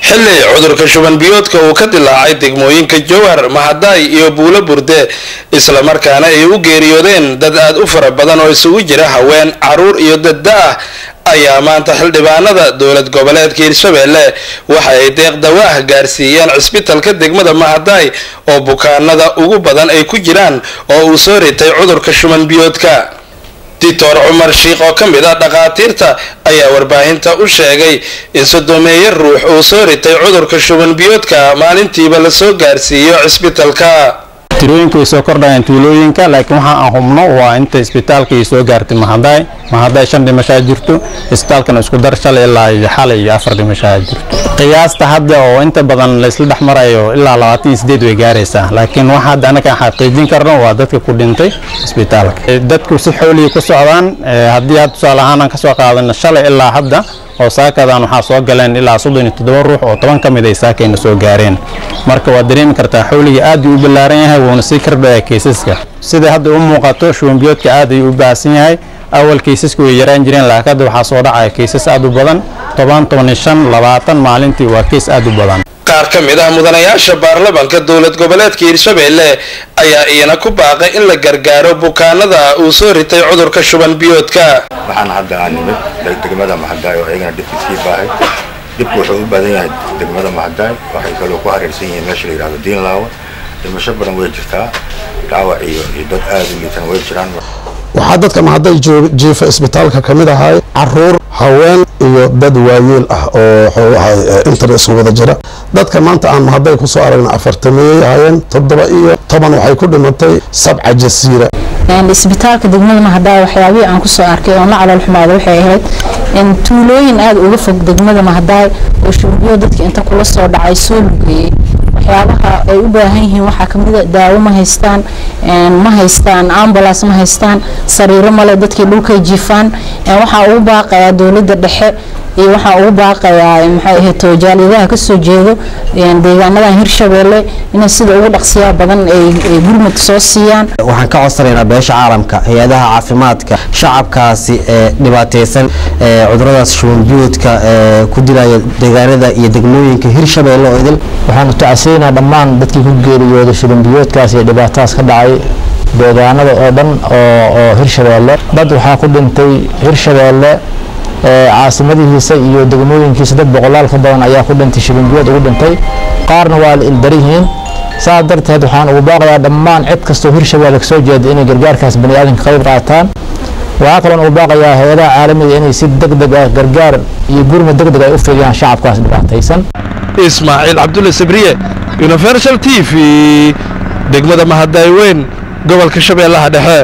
xilli cudurka shuban biyoodka uu ka dilaacay degmooyinka Jowhar, Mahaday iyo Buulo Burde isla markaana ay u geeriyoodeen dad aad u fara badan oo isugu jira haween, caruur iyo dad da' ayaa maanta xildhibaanada dowlad goboleedka Hirshabelle waxa ay deeq dawaah gaarsiiyeen cisbitaalka degmada Mahaday oo bukaanada ugu badan ay ku jiraan oo uu soo ritay cudurka shuban biyoodka. Dr. Umar Sheikh oo kamid ah dhaqaatiirta ayaa warbaahinta u sheegay in sodomeeyo ruux uu soo ritay cudurka shuban biyoodka maalintiiba la soo gaarsiiyo cisbitaalka. tirooyinka way soo kordhayaan tuulooyinka, laakiin waxa aan hubno waa inta isbitaalka ay soo gaartay Mahaday 5 dhimasho jirto, isbitaalkana isku dar shalay ilaa xalay 4 dhimasho jirto. qiyaasta hadda oo inta badan la isla dhaxmarayo ilaa 28 way gaaraysaa, laakiin waxa hadda anaga xaqiijin karno waa dadka ku dhintay isbitaalka. dadku si xooliyo ku socdaan, haddii aad tusaale ahaan ka soo qaadano shalay ilaa hadda oo saakadan waxa soo galeen ilaa 37 ruux oo 10 kamid ay saakayna soo gaareen. marka waa dareemi kartaa xooliga aad u balaaran yahay wuuna sii kordhaya kiisaska. sida hadda u muuqato shuban biyoodka aad ay u baahan yahay. awal kiisasku way yaraan jireen, laakiin hadda waxa soo dhacay kiisas aad u badan 15 maalintii waa kiis aad u badan. qaar ka mid ah mudanayaasha baarlamaanka dowlad goboleedka Hirshabelle ayaa iyana ku baaqay in la gargaaro bukaanada uu soo ritay cudurka shuban biyoodka. waxaan hadda aan nimid degmada Mahaday oo ayagana dhibkiisii baahay. dibku wuxuu u badan yahay degmada Mahaday, waxay kaloo ku hareersan yihiin meesha la yiraahdo Diinlaawa. dhimasho badan way jirtaa, dhaawac iyo dad aad u liitan way jiraan. waxaa dadka Mahaday jiifa isbitaalka kamid ahay caruur, haween iyo dad waayeel ah oo interest wada jira. dadka maanta aan Mahaday ku soo aragnay 40 hayeen 7 iyo 10 waxay ku dhimatay 7 jasiira. isbitaalka degmada Mahaday waxyaabihii aan ku soo arkay oo la calool xumaado waxay ahayd in tuulooyin aad uga fog degmada Mahaday oo shurbiyo dadka inta kula soo dhacay soo lugayay. waxyaabaha ay u baahan yihiin waxa kamid ah daawo ma haystaan ambulance ma haystaan, sariiro male, dadkii dhulka jiifaan. waxa ugu baaqaya dawladda dhexe iyo waxa ugu baaqaya maxay ahayd toojaalidaha ka soo jeedo deegaanada Hirshabelle in sida ugu dhaqsiya badan ay gurmad soo siiyaan. waxaan ka codsanaynaa beesha caalamka, hay'adaha caafimaadka, shacabkaasi dhibaataysan cuduradaas shuban biyoodka ku dilaya deegaanada iyo degmooyinka Hirshabelle oo idil. waxaan u tacsiinaa dhammaan dadkii ku geeriyooday shuban biyoodkaas iyo dhibaatadaas ka dhacay deegaanada oo dhan oo Hirshabelle. dad waxaa ku dhintay Hirshabelle caasimadihiisa iyo degmooyinkiisa dad boqolaal ka badan ayaa ku dhintay shuban biyood ugu dhintay, qaarna waa la ildaryihiin. saa darteed waxaan ugu baaqayaa dhammaan cid kastoo Hirshabelle ka soo jeeda inay gargaarkaas bani'aadamka qayb qaataan. waxaa kaloo ugu baaqayaa hay'adaha caalamiga inay si degdeg ah gargaar iyo gurmad degdeg ah u fidiyaan shacabkaas dhibaataysan. Ismaaciil Cabdulle Sabriye, Universal TV, degmada Mahaday weyn, gobolka Shabeellaha Dhexe.